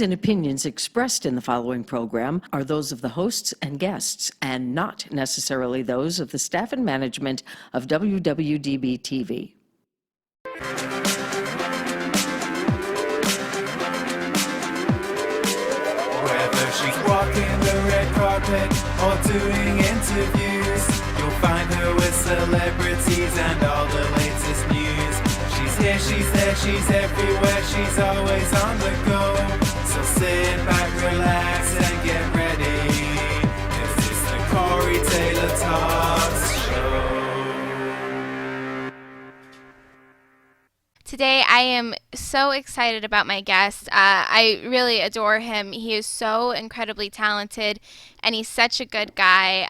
views and opinions expressed in the following program are those of the hosts and guests, and not necessarily those of the staff and management of WWDB-TV. Whether she's walking the red carpet or doing interviews, you'll find her with celebrities and all the latest news. She's here, she's there, she's everywhere, she's always on the go. So sit back, relax, and get ready, 'cause it's the Corey Taylor Talks Show. Today, I am so excited about my guest. I really adore him. He is so incredibly talented, and he's such a good guy.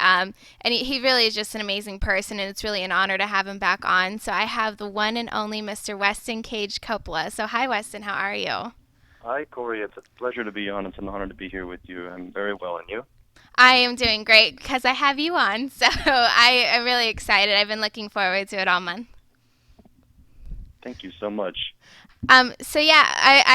And he really is just an amazing person, and it's really an honor to have him back on. So I have the one and only Mr. Weston Coppola. So hi, Weston. How are you? Hi, Corey. It's a pleasure to be on. It's an honor to be here with you. I'm very well, and you? I am doing great because I have you on. So I am really excited. I've been looking forward to it all month. Thank you so much. I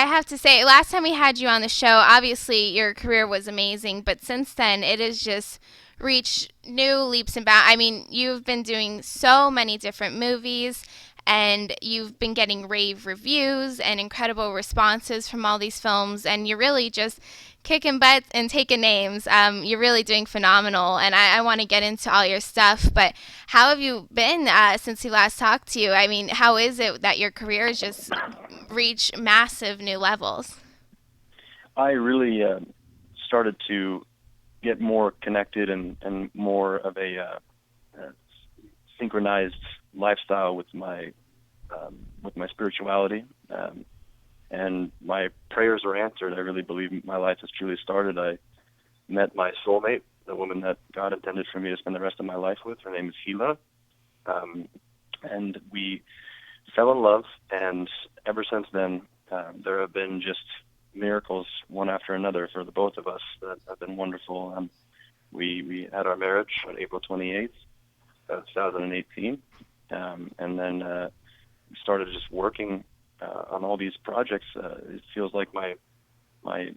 have to say, last time we had you on the show, obviously your career was amazing, but since then it has just reached new leaps and bounds. I mean, you've been doing so many different movies, and you've been getting rave reviews and incredible responses from all these films, and you're really just kicking butt and taking names. You're really doing phenomenal, and I want to get into all your stuff, but how have you been since we last talked to you? I mean, how is it that your career has just reached massive new levels? I really started to get more connected and more of a synchronized lifestyle with my spirituality. And my prayers were answered. I really believe my life has truly started. I met my soulmate, the woman that God intended for me to spend the rest of my life with. Her name is Hila. And we fell in love, and ever since then, there have been just miracles one after another for the both of us that have been wonderful. We had our marriage on April 28th, 2018, and then we started just working on all these projects. It feels like my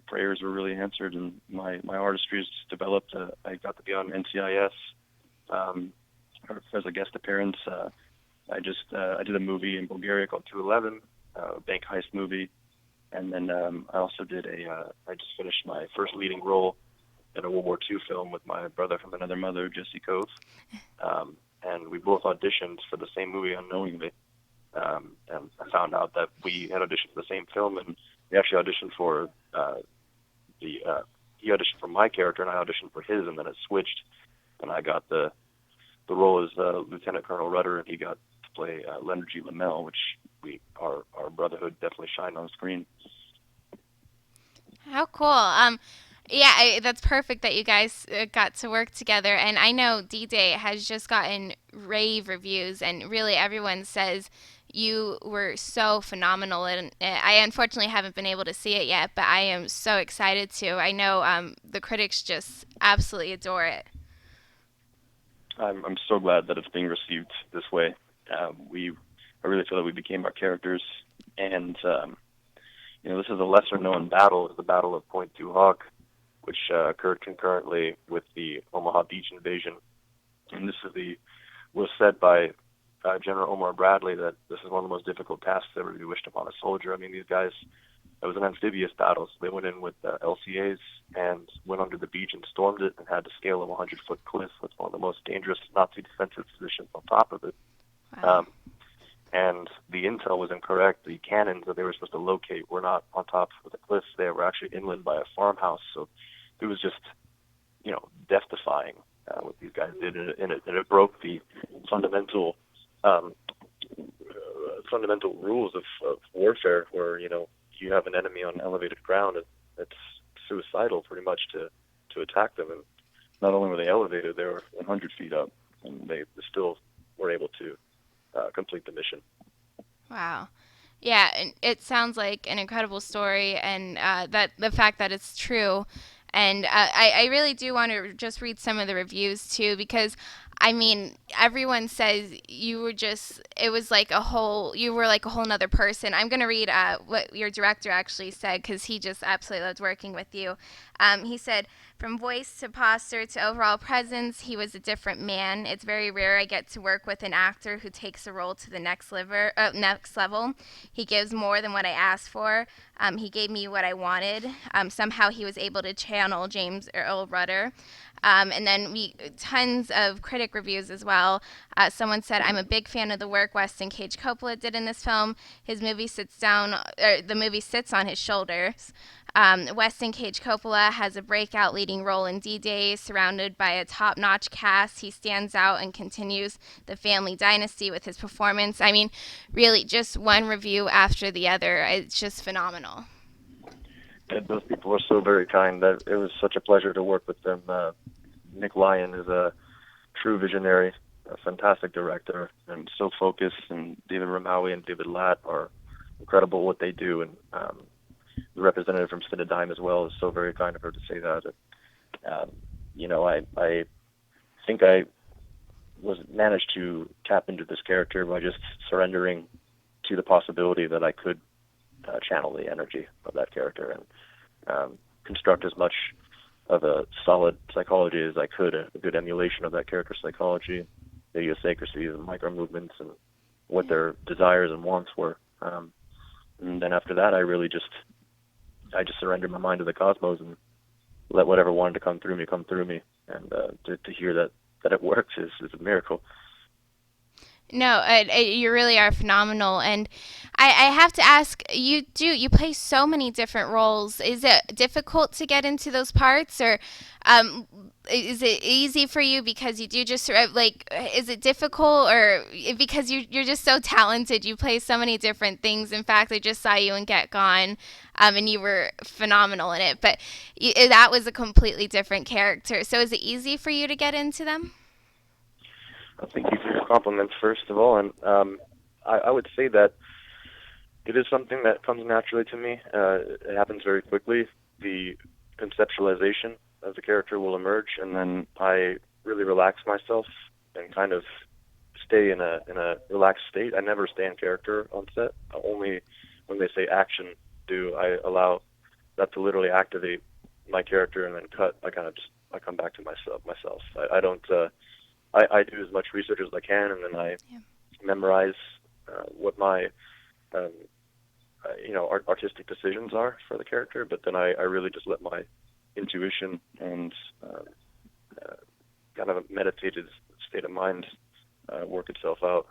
prayers were really answered, and my artistry has just developed. I got to be on NCIS as a guest appearance. I did a movie in Bulgaria called 211, a bank heist movie, and then I also did I just finished my first leading role in a World War II film with my brother from another mother, Jesse Cove, and we both auditioned for the same movie unknowingly. And I found out that we had auditioned for the same film, and we actually auditioned for he auditioned for my character, and I auditioned for his, and then it switched, and I got the role as Lieutenant Colonel Rudder, and he got to play Leonard G. Lamel, which our brotherhood definitely shined on screen. How cool. That's perfect that you guys got to work together. And I know D-Day has just gotten rave reviews, and really everyone says you were so phenomenal. And I unfortunately haven't been able to see it yet, but I am so excited to. I know the critics just absolutely adore it. I'm so glad that it's being received this way. I really feel that we became our characters, and this is a lesser-known battle. It's the Battle of Point Du Hoc, which occurred concurrently with the Omaha Beach invasion. And this was said by General Omar Bradley that this is one of the most difficult tasks ever to be wished upon a soldier. I mean, these guys, it was an amphibious battle, so they went in with LCAs and went under the beach and stormed it and had to scale a 100-foot cliff with one of the most dangerous Nazi defensive positions on top of it. Wow. And the intel was incorrect. The cannons that they were supposed to locate were not on top of the cliffs. They were actually inland by a farmhouse. So it was just, death-defying what these guys did, and it broke the fundamental rules of warfare, where you have an enemy on elevated ground, and it's suicidal pretty much to attack them. And not only were they elevated, they were 100 feet up, and they still were able to complete the mission. Wow. Yeah, and it sounds like an incredible story, and that the fact that it's true. And I really do want to just read some of the reviews too, because I mean, everyone says you were just, it was like you were like a whole nother person. I'm going to read what your director actually said because he just absolutely loved working with you. He said, from voice to posture to overall presence, he was a different man. It's very rare I get to work with an actor who takes a role to the next level. He gives more than what I asked for. He gave me what I wanted. Somehow he was able to channel James Earl Rudder. And then tons of critic reviews as well. Someone said, "I'm a big fan of the work Weston Cage Coppola did in this film. The movie sits on his shoulders. Weston Cage Coppola has a breakout leading role in D-Day, surrounded by a top-notch cast. He stands out and continues the family dynasty with his performance." I mean, really, just one review after the other. It's just phenomenal. And those people are so very kind. That it was such a pleasure to work with them. Nick Lyon is a true visionary, a fantastic director, and so focused. And David Ramawi and David Latt are incredible what they do. And the representative from Cinedigm as well is so very kind of her to say that. I think I managed to tap into this character by just surrendering to the possibility that I could channel the energy of that character and construct as much of a solid psychology as I could, a good emulation of that character's psychology, the idiosyncrasies and micro movements and what their desires and wants were. And then after that, I just surrendered my mind to the cosmos and let whatever wanted to come through me. And to hear that it works is a miracle. No, you really are phenomenal, and I have to ask, you play so many different roles. Is it difficult to get into those parts, or is it easy for you because you do just sort of like? Is it difficult, or because you're just so talented? You play so many different things. In fact, I just saw you in Get Gone, and you were phenomenal in it. But that was a completely different character. So is it easy for you to get into them? Thank you for your compliments, first of all. And I would say that it is something that comes naturally to me. It happens very quickly. The conceptualization of the character will emerge, and then I really relax myself and kind of stay in a relaxed state. I never stay in character on set. Only when they say action do I allow that to literally activate my character and then cut. I come back to myself. I don't. I do as much research as I can, and then I memorize what my artistic decisions are for the character. But then I really just let my intuition and kind of a meditated state of mind work itself out.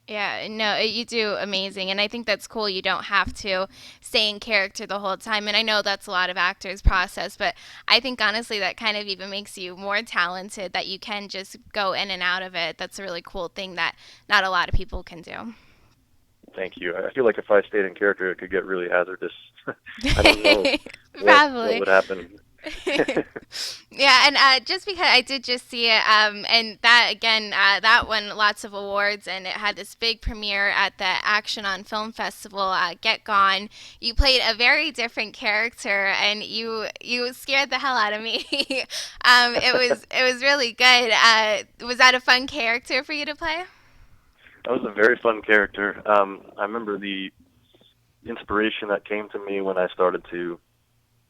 Yeah, no, you do amazing. And I think that's cool. You don't have to stay in character the whole time. And I know that's a lot of actors' process, but I think honestly that kind of even makes you more talented that you can just go in and out of it. That's a really cool thing that not a lot of people can do. Thank you. I feel like if I stayed in character, it could get really hazardous. I don't know what would happen. Yeah, and just because I did just see it, and that again, that won lots of awards, and it had this big premiere at the Action on Film Festival. Get Gone. You played a very different character, and you scared the hell out of me. It was really good. Was that a fun character for you to play? That was a very fun character. I remember the inspiration that came to me when I started to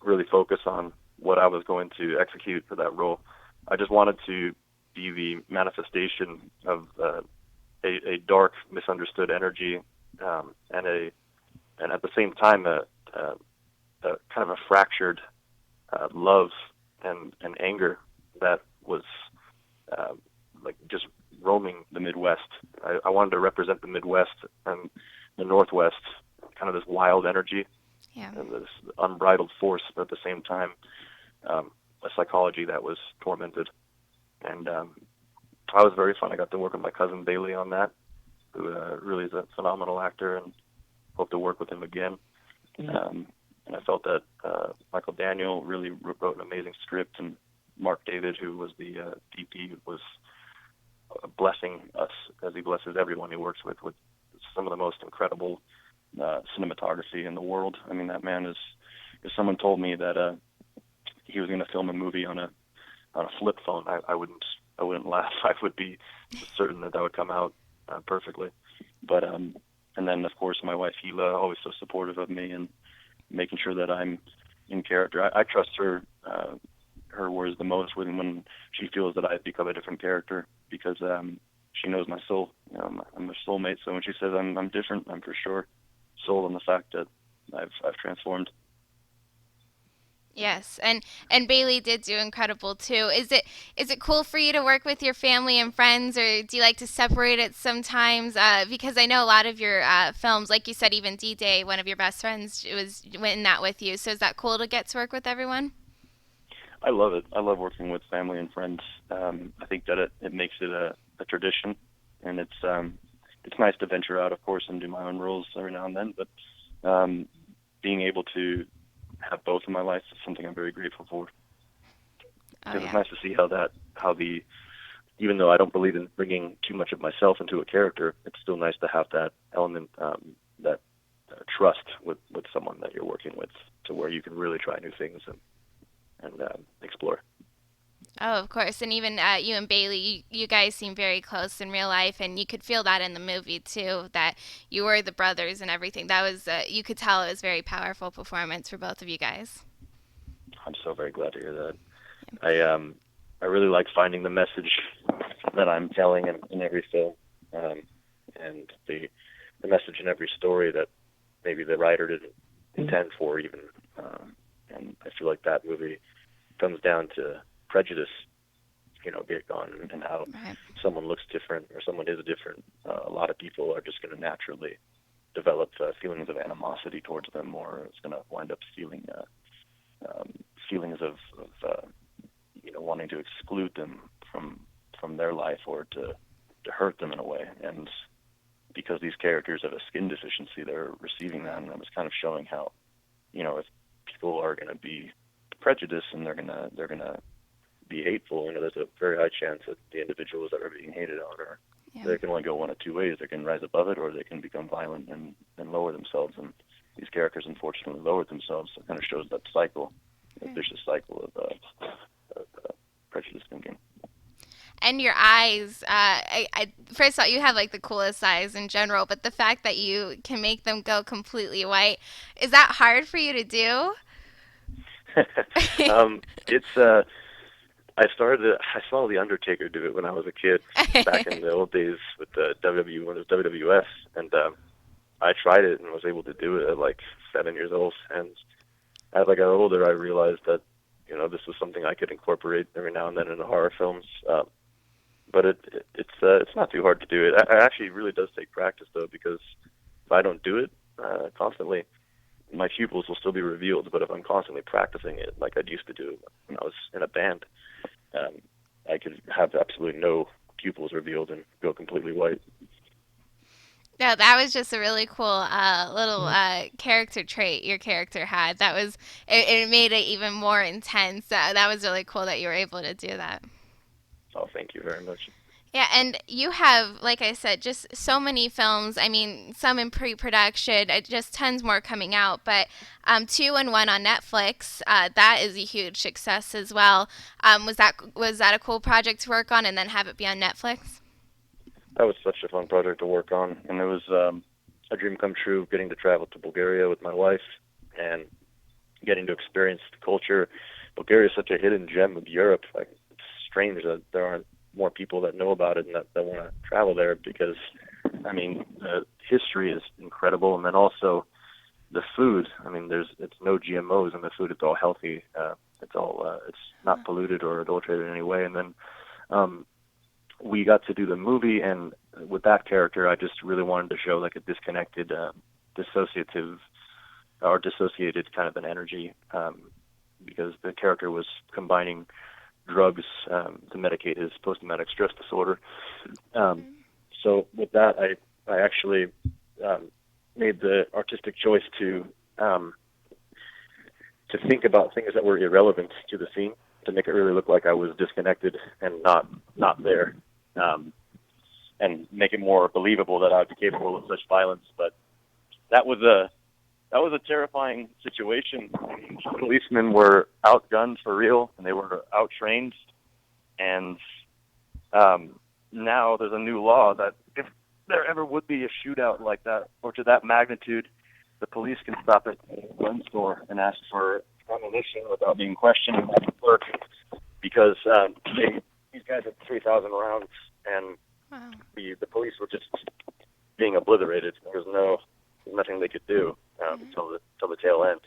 really focus on what I was going to execute for that role. I just wanted to be the manifestation of a dark, misunderstood energy, and at the same time a kind of a fractured love and anger that was like just roaming the Midwest. I wanted to represent the Midwest and the Northwest, kind of this wild energy. Yeah. And this unbridled force, but at the same time, a psychology that was tormented. And I was very fun. I got to work with my cousin Bailey on that, who really is a phenomenal actor, and hope to work with him again. And I felt that Michael Daniel really wrote an amazing script, and Mark David, who was the DP, was blessing us as he blesses everyone he works with some of the most incredible cinematography in the world. I mean, that man is. If someone told me that he was going to film a movie on a flip phone, I wouldn't I wouldn't laugh. I would be certain that would come out perfectly. But and then of course my wife Hila, always so supportive of me and making sure that I'm in character. I trust her her words the most when she feels that I've become a different character, because she knows my soul. You know, I'm a soulmate. So when she says I'm different, I'm for sure sold on the fact that I've transformed. Yes, and Bailey did do incredible too. Is it cool for you to work with your family and friends, or do you like to separate it sometimes? Because I know a lot of your films, like you said, even D-Day, one of your best friends went in that with you. So is that cool to get to work with everyone? I love it. I love working with family and friends. I think that it makes it a tradition, and it's nice to venture out, of course, and do my own roles every now and then. But being able to have both in my life is something I'm very grateful for. Because it's nice to see even though I don't believe in bringing too much of myself into a character, it's still nice to have that element, that trust with someone that you're working with, to where you can really try new things and explore. Oh, of course. And even you and Bailey, you guys seem very close in real life, and you could feel that in the movie too, that you were the brothers and everything. That was, you could tell it was a very powerful performance for both of you guys. I'm so very glad to hear that. I really like finding the message that I'm telling in every film, and the message in every story that maybe the writer didn't intend for even. And I feel like that movie comes down to prejudice, get gone, and how someone looks different or someone is different. A lot of people are just going to naturally develop feelings of animosity towards them, or it's going to wind up feelings of wanting to exclude them from their life, or to hurt them in a way. And because these characters have a skin deficiency, they're receiving that, and I was kind of showing how, if people are going to be prejudiced and they're gonna be hateful, there's a very high chance that the individuals that are being hated on they can only go one of two ways. They can rise above it, or they can become violent and lower themselves. And these characters unfortunately lowered themselves. So it kind of shows that cycle, a vicious cycle of prejudice thinking. And your eyes, first of all, you have like the coolest eyes in general, but the fact that you can make them go completely white, is that hard for you to do? It's I saw The Undertaker do it when I was a kid back in the old days with the when it was WWF, and I tried it and was able to do it at like 7 years old. And as I got older, I realized that this was something I could incorporate every now and then in the horror films. But it's not too hard to do it. It actually really does take practice, though, because if I don't do it constantly, my pupils will still be revealed. But if I'm constantly practicing it like I used to do when I was in a band, I could have absolutely no pupils revealed and go completely white. No, that was just a really cool little character trait your character had. It made it even more intense. That was really cool that you were able to do that. Oh, thank you very much. Yeah, and you have, like I said, just so many films. I mean, some in pre-production, just tons more coming out. But 2 and 1 on Netflix, that is a huge success as well. Was that a cool project to work on, and then have it be on Netflix? That was such a fun project to work on, and it was a dream come true, getting to travel to Bulgaria with my wife and getting to experience the culture. Bulgaria is such a hidden gem of Europe. Like, it's strange that there aren't more people that know about it and that want to travel there, because, the history is incredible, and then also the food. It's no GMOs in the food. It's all healthy. It's not polluted or adulterated in any way. And then we got to do the movie, and with that character, I just really wanted to show like a disconnected, dissociated kind of an energy, because the character was combining drugs to medicate his post-traumatic stress disorder. So with that, I actually made the artistic choice to think about things that were irrelevant to the scene, to make it really look like I was disconnected and not there, and make it more believable that I would be capable of such violence. But that was a terrifying situation. Policemen were outgunned for real, and they were outtrained, and Now there's a new law that if there ever would be a shootout like that or to that magnitude, the police can stop at a gun store and ask for ammunition without being questioned by the clerk because these guys had 3,000 rounds and Wow. the police were just being obliterated. There's nothing they could do until the tail end.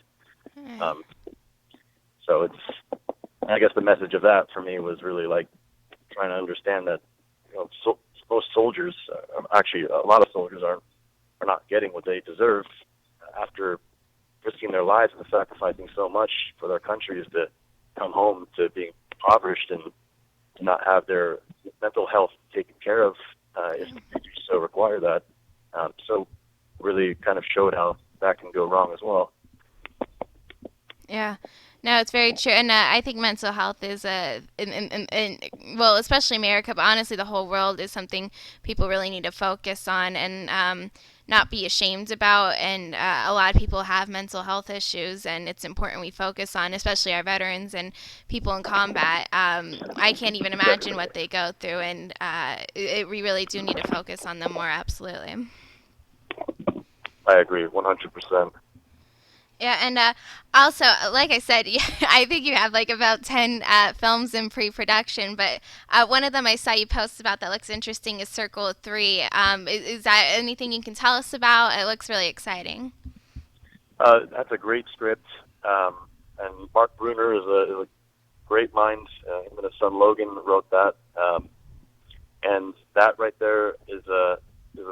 So I guess the message of that for me was really like trying to understand that most soldiers, actually a lot of soldiers are not getting what they deserve after risking their lives and sacrificing so much for their country, is to come home to being impoverished and to not have their mental health taken care of if they do so require that. So really kind of showed how that can go wrong as well. Yeah. No, it's very true, and I think mental health is well, especially America, but honestly, the whole world is something people really need to focus on and not be ashamed about. And a lot of people have mental health issues, and it's important we focus on, especially our veterans and people in combat. I can't even imagine what they go through, and we really do need to focus on them more. Absolutely. I agree 100%. Yeah, and also, like I said, I think you have like about 10 films in pre-production, but one of them I saw you post about that looks interesting is Circle of Three. Is that anything you can tell us about? It looks really exciting. That's a great script, and Mark Bruner is a great mind. Him and his son Logan wrote that, and that right there is a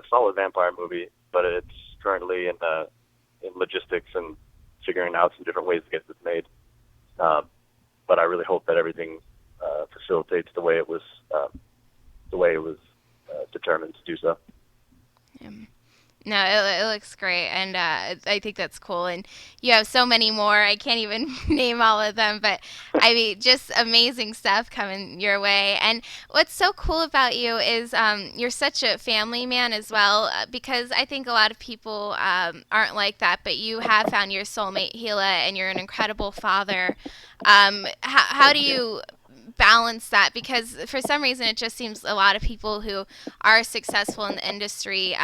solid vampire movie, but it's currently in logistics and figuring out some different ways to get this made. But I really hope that everything facilitates the way it was determined to do so. Yeah. No, it looks great, and I think that's cool. And you have so many more. I can't even name all of them, but I mean, just amazing stuff coming your way. And what's so cool about you is you're such a family man as well, because I think a lot of people aren't like that, but you have found your soulmate, Gila, and you're an incredible father. How do you balance that? Because for some reason, it just seems a lot of people who are successful in the industry,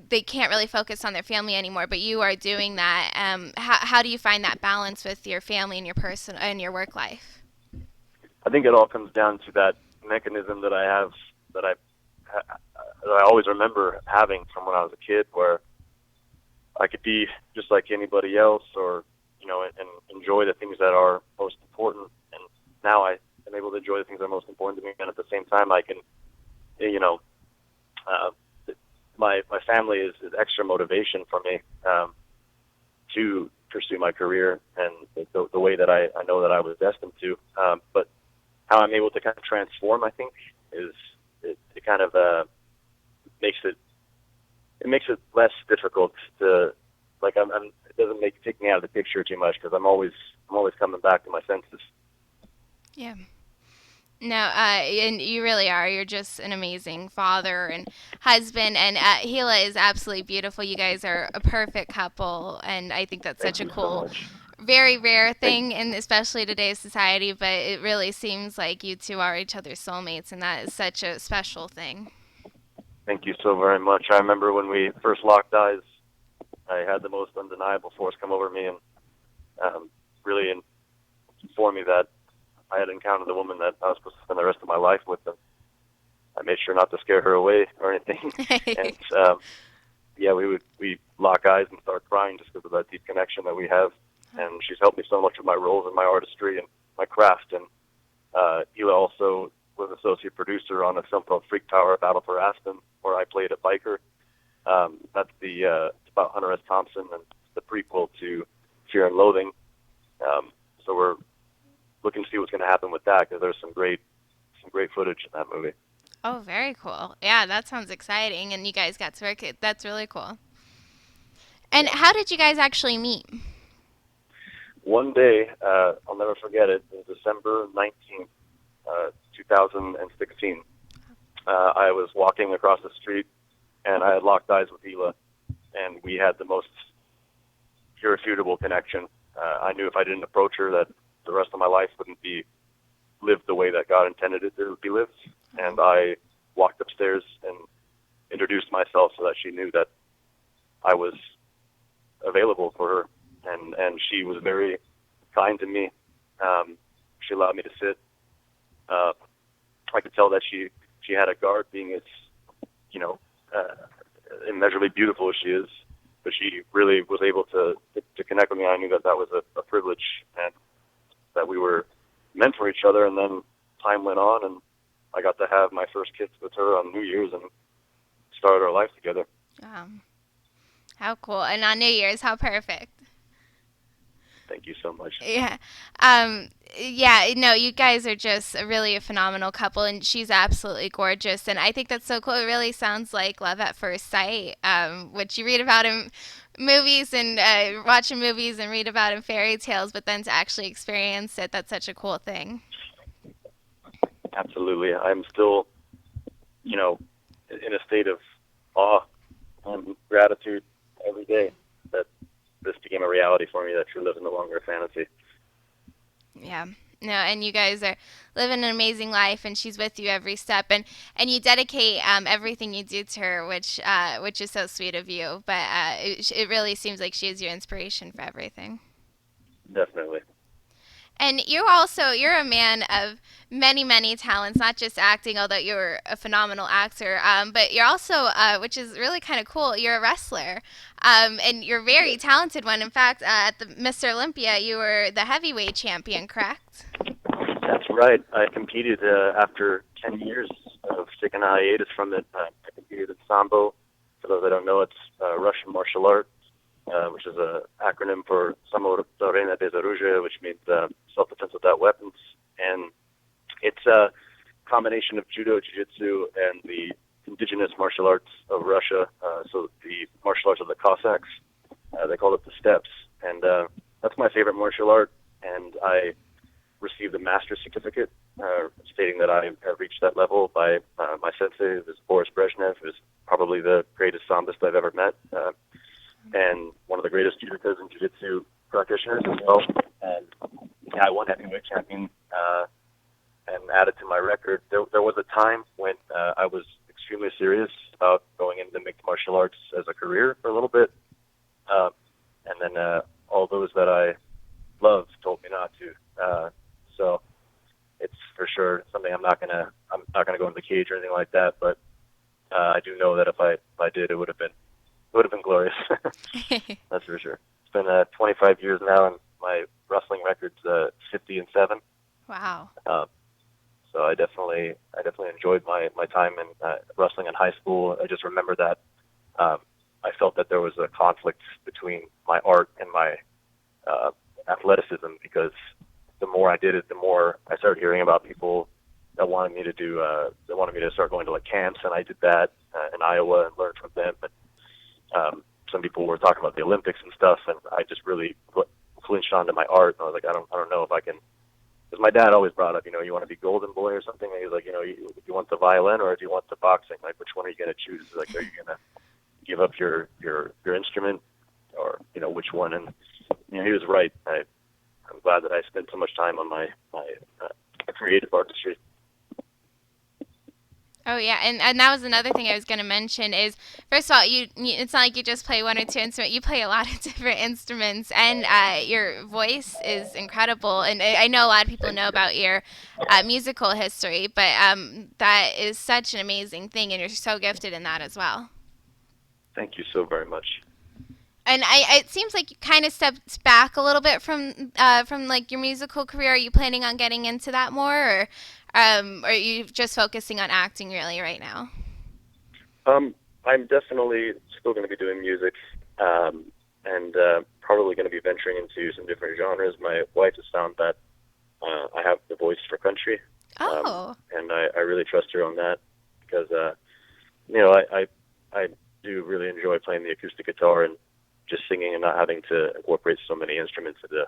they can't really focus on their family anymore, but you are doing that. How do you find that balance with your family and your personal and your work life? I think it all comes down to that mechanism that I have that I always remember having from when I was a kid, where I could be just like anybody else, or and enjoy the things that are most important. And now I am able to enjoy the things that are most important to me, and at the same time, I can, my family is extra motivation for me to pursue my career and the way that I know that I was destined to. But how I'm able to kind of transform, I think, is it kind of makes it less difficult to, like, it doesn't take me out of the picture too much, because I'm always coming back to my senses. Yeah. No, and you really are. You're just an amazing father and husband, and Gila is absolutely beautiful. You guys are a perfect couple, and I think that's such a cool, very rare thing, and especially today's society, but it really seems like you two are each other's soulmates, and that is such a special thing. Thank you so very much. I remember when we first locked eyes, I had the most undeniable force come over me and really inform me that I had encountered the woman that I was supposed to spend the rest of my life with, and I made sure not to scare her away or anything. And we lock eyes and start crying just because of that deep connection that we have. And she's helped me so much with my roles in my artistry and my craft. And Hila also was associate producer on a film called Freak Power: Battle for Aspen, where I played a biker. That's it's about Hunter S. Thompson, and the prequel to Fear and Loathing. So we're looking to see what's going to happen with that, because there's some great footage in that movie. Oh, very cool. Yeah, that sounds exciting, and you guys got to work it. That's really cool. And how did you guys actually meet? One day, I'll never forget it, it was December 19th, 2016. I was walking across the street, and I had locked eyes with Hila, and we had the most irrefutable connection. I knew if I didn't approach her that the rest of my life wouldn't be lived the way that God intended it to be lived. And I walked upstairs and introduced myself so that she knew that I was available for her. And she was very kind to me. She allowed me to sit. I could tell that she had a guard, being as, immeasurably beautiful as she is. But she really was able to connect with me. I knew that was a privilege, and that we were meant for each other. And then time went on, and I got to have my first kiss with her on New Year's and started our life together. How cool. And on New Year's, how perfect. Thank you so much. Yeah. No, you guys are just really a phenomenal couple, and she's absolutely gorgeous. And I think that's so cool. It really sounds like love at first sight, which you read about in movies and watch in movies and read about in fairy tales, but then to actually experience it, that's such a cool thing. Absolutely. I'm still, in a state of awe and gratitude every day that this became a reality for me, that true love is no longer a fantasy. Yeah. No, and you guys are living an amazing life, and she's with you every step, and you dedicate everything you do to her, which is so sweet of you. But it really seems like she is your inspiration for everything. Definitely. And you're a man of many, many talents, not just acting, although you're a phenomenal actor, but you're also, which is really kind of cool, you're a wrestler, and you're a very talented one. In fact, at the Mr. Olympia, you were the heavyweight champion, correct? That's right. I competed after 10 years of taking a hiatus from it. I competed in Sambo. For those that don't know, it's Russian martial art, which is an acronym for Samovremya без оружия, which means self-defense without weapons. And it's a combination of judo, jiu-jitsu, and the indigenous martial arts of Russia. So the martial arts of the Cossacks, they call it the steppes. And that's my favorite martial art. And I received a master's certificate stating that I have reached that level by my sensei, who's Boris Brezhnev, who's probably the greatest sambist I've ever met. And one of the greatest judokas and jiu-jitsu practitioners as well. And I won heavyweight champion and added to my record. There was a time when I was extremely serious about going into mixed martial arts as a career for a little bit. And then all those that I loved told me not to. So it's for sure something I'm not gonna go in the cage or anything like that. But I do know that if I did, it would have been glorious. That's for sure. It's been 25 years now, and my wrestling record's 50-7. Wow. So I definitely enjoyed my time in wrestling in high school. I just remember that I felt that there was a conflict between my art and my athleticism, because the more I did it, the more I started hearing about people that wanted me to start going to like camps, and I did that in Iowa and learned from them. And some people were talking about the Olympics and stuff, and I just really flinched onto my art. And I was like, I don't know if I can. Because my dad always brought up, you want to be golden boy or something. And he was like, you want the violin or do you want the boxing? Like, which one are you going to choose? Like, are you going to give up your instrument, or which one? And he was right. I'm glad that I spent so much time on my creative artistry. Oh yeah, and that was another thing I was going to mention is, first of all, it's not like you just play one or two instruments. You play a lot of different instruments, and your voice is incredible. And I know a lot of people know about your musical history, but that is such an amazing thing, and you're so gifted in that as well. Thank you so very much. And it seems like you kind of stepped back a little bit from like your musical career. Are you planning on getting into that more, or are you just focusing on acting really right now? I'm definitely still going to be doing music, and probably going to be venturing into some different genres. My wife has found that I have the voice for country, and I really trust her on that, because I do really enjoy playing the acoustic guitar and just singing, and not having to incorporate so many instruments into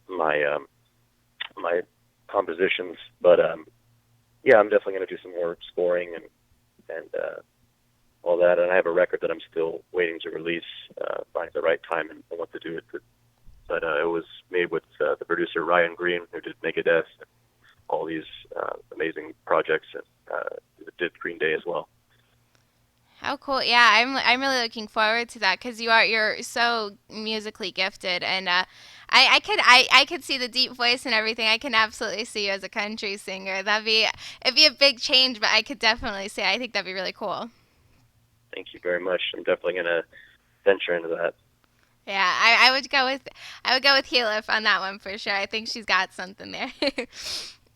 my my compositions. But yeah, I'm definitely going to do some more scoring and all that. And I have a record that I'm still waiting to release, finding the right time and what to do with it. But it was made with the producer Ryan Green, who did Megadeth, and all these amazing projects, and did Green Day as well. How cool! Yeah, I'm really looking forward to that because you're so musically gifted, and I could see the deep voice and everything. I can absolutely see you as a country singer. It'd be a big change, but I could definitely say I think that'd be really cool. Thank you very much. I'm definitely going to venture into that. Yeah, I would go with Helif on that one for sure. I think she's got something there.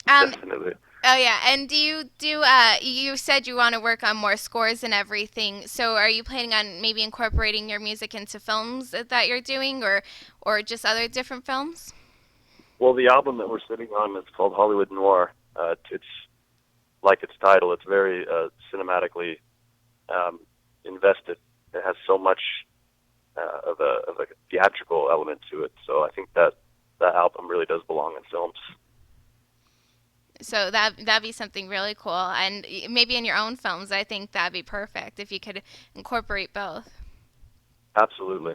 Definitely. Oh yeah, and you said you want to work on more scores and everything. So are you planning on maybe incorporating your music into films that you're doing, or just other different films? Well, the album that we're sitting on is called Hollywood Noir. It's like its title. It's very cinematically invested. It has so much of a theatrical element to it. So I think that album really does belong in films. So that'd be something really cool, and maybe in your own films, I think that'd be perfect if you could incorporate both. Absolutely.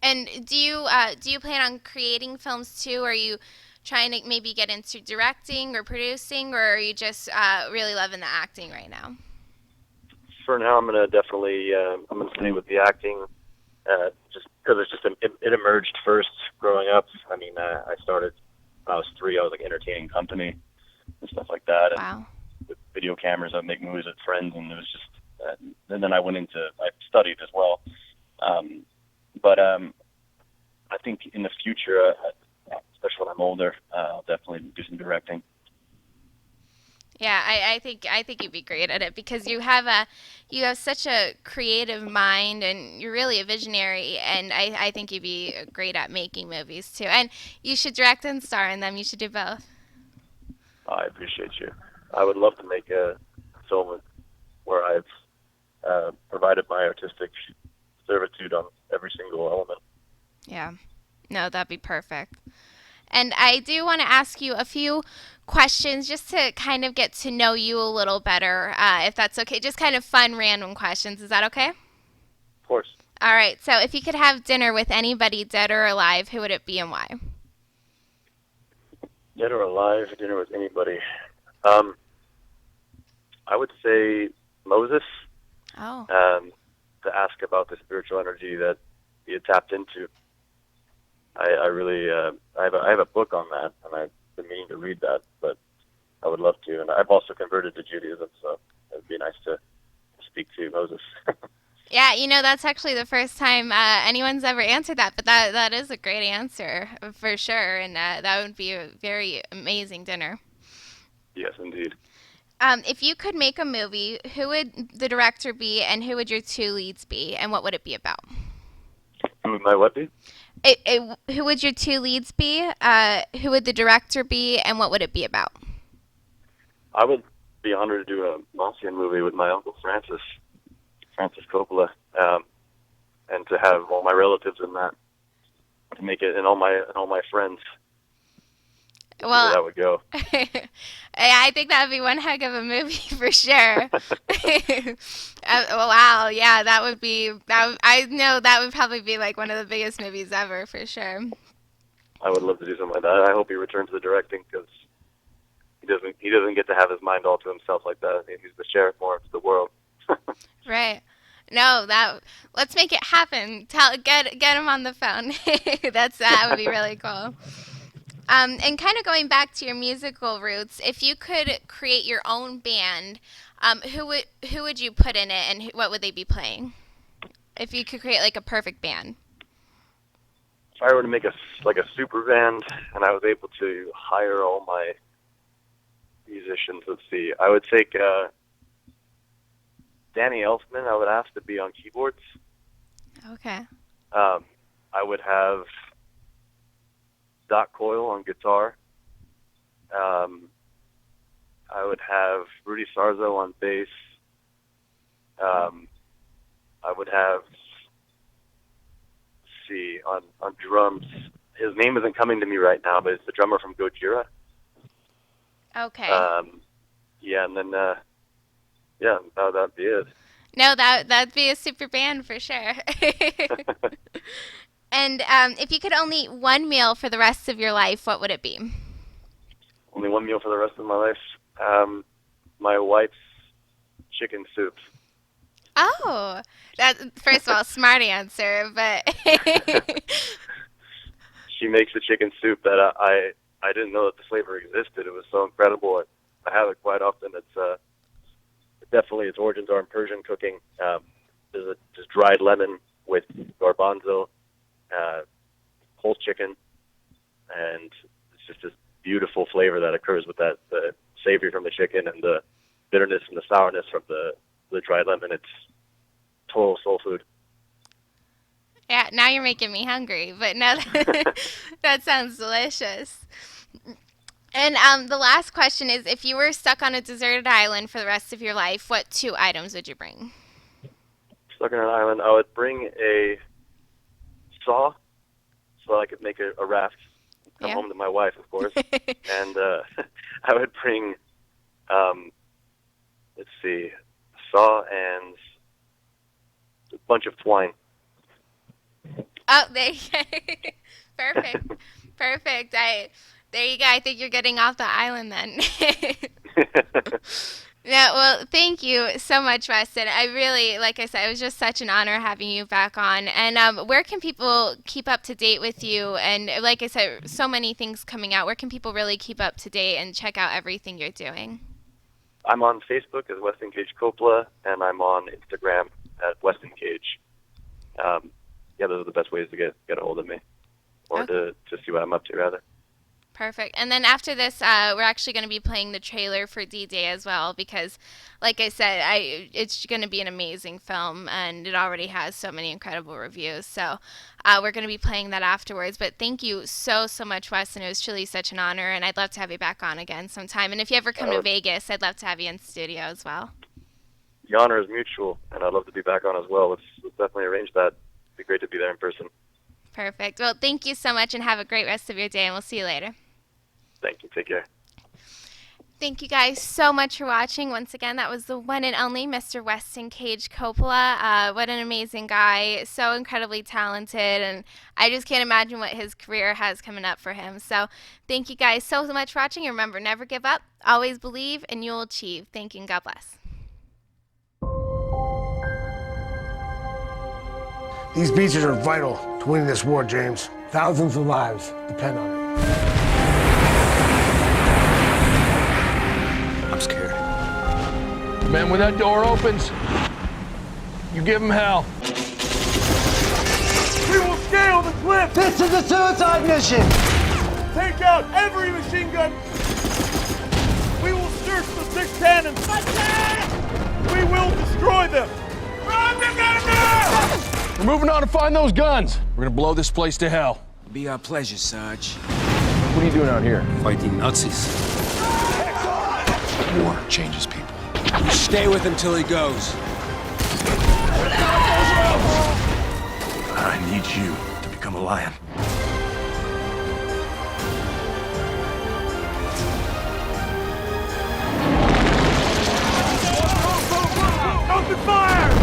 And do you plan on creating films too? Or are you trying to maybe get into directing or producing, or are you just really loving the acting right now? For now, I'm gonna stay with the acting, just because it emerged first growing up. I mean, I started when I was 3. I was like entertaining company and stuff like that. Wow. And with video cameras, I'd make movies with friends, and it was just. And then I studied as well. But I think in the future, especially when I'm older, I'll definitely do some directing. Yeah, I think you'd be great at it because you have such a creative mind and you're really a visionary, and I think you'd be great at making movies too. And you should direct and star in them. You should do both. I appreciate you. I would love to make a film where I've provided my artistic servitude on every single element. Yeah. No, that'd be perfect. And I do want to ask you a few questions just to kind of get to know you a little better, if that's okay. Just kind of fun, random questions. Is that okay? Of course. All right. So if you could have dinner with anybody, dead or alive, who would it be and why? Dead or alive, dinner with anybody. I would say Moses. Oh. To ask about the spiritual energy that he had tapped into. I really I have a book on that, and I've been meaning to read that, but I would love to. And I've also converted to Judaism, so it'd be nice to speak to Moses. Yeah, that's actually the first time anyone's ever answered that, but that is a great answer for sure, and that would be a very amazing dinner. Yes, indeed. If you could make a movie, who would the director be, and who would your 2 leads be, and what would it be about? Who would my what be? Who would your 2 leads be? Who would the director be, and what would it be about? I would be honored to do a Mossian movie with my uncle Francis Coppola, and to have all my relatives in that, to make it, and all my friends. Well, that would go. I think that would be one heck of a movie for sure. Wow, yeah, that would be. I know that would probably be like one of the biggest movies ever for sure. I would love to do something like that. I hope he returns to directing because he doesn't get to have his mind all to himself like that. He needs to share it more to the world. Right. No, let's make it happen. Get him on the phone. That would be really cool. And kind of going back to your musical roots, if you could create your own band, who would you put in it, and what would they be playing? If you could create like a perfect band. If I were to make a super band, and I was able to hire all my musicians, let's see, I would take Danny Elfman. I would ask to be on keyboards. Okay. I would have Doc Coyle on guitar. I would have Rudy Sarzo on bass. I would have, on drums. His name isn't coming to me right now, but it's the drummer from Gojira. Okay. Yeah, and then that'd be it. No, that'd be a super band for sure. And if you could only eat one meal for the rest of your life, what would it be? only one meal for the rest of my life. My wife's chicken soup. Oh, that first of all, smart answer, but She makes a chicken soup that I didn't know that the flavor existed. It was so incredible. I have it quite often. It's definitely its origins are in Persian cooking. There's just dried lemon with garbanzo, whole chicken, and it's just this beautiful flavor that occurs with that the savory from the chicken and the bitterness and the sourness from the dried lemon. It's total soul food. yeah, now you're making me hungry. But no, that sounds delicious. And the last question is, if you were stuck on a deserted island for the rest of your life, what 2 items would you bring? Stuck on an island, I would bring a saw so I could make a raft. Come Yeah. home to my wife, of course. And I would bring, let's see, a saw and a bunch of twine. Oh, there you go. Perfect. Perfect. There you go. I think you're getting off the island then. Yeah, well, thank you so much, Weston. I really, like I said, it was just such an honor having you back on. And where can people keep up to date with you? And like I said, so many things coming out. Where can people really keep up to date and check out everything you're doing? I'm on Facebook as Weston Cage Coppola, and I'm on Instagram at Weston Cage. Yeah, those are the best ways to get a hold of me, or Okay. to see what I'm up to, rather. Perfect. And then after this, we're actually going to be playing the trailer for D-Day as well because, like I said, it's going to be an amazing film, and it already has so many incredible reviews. So we're going to be playing that afterwards. But thank you so much, Weston. It was truly such an honor, and I'd love to have you back on again sometime. And if you ever come to Vegas, I'd love to have you in studio as well. The honor is mutual, and I'd love to be back on as well. Let's definitely arrange that. It'd be great to be there in person. Perfect. Well, thank you so much, and have a great rest of your day, and we'll see you later. Thank you. Take care. Thank you guys so much for watching. Once again, that was the one and only Mr. Weston Cage Coppola. What an amazing guy. So incredibly talented, and I just can't imagine what his career has coming up for him. So thank you guys so much for watching. Remember, never give up, always believe, and you'll achieve. Thank you, and God bless. These beaches are vital to winning this war, James. Thousands of lives depend on it. I'm scared. Man, when that door opens, you give him hell. We will scale the cliff! This is a suicide mission! Take out every machine gun! We will search the 6 cannons! We will destroy them! We're moving on to find those guns. We're gonna blow this place to hell. Be our pleasure, Sarge. What are you doing out here? Fighting Nazis. War changes people. You stay with him till he goes. I need you to become a lion. Open fire!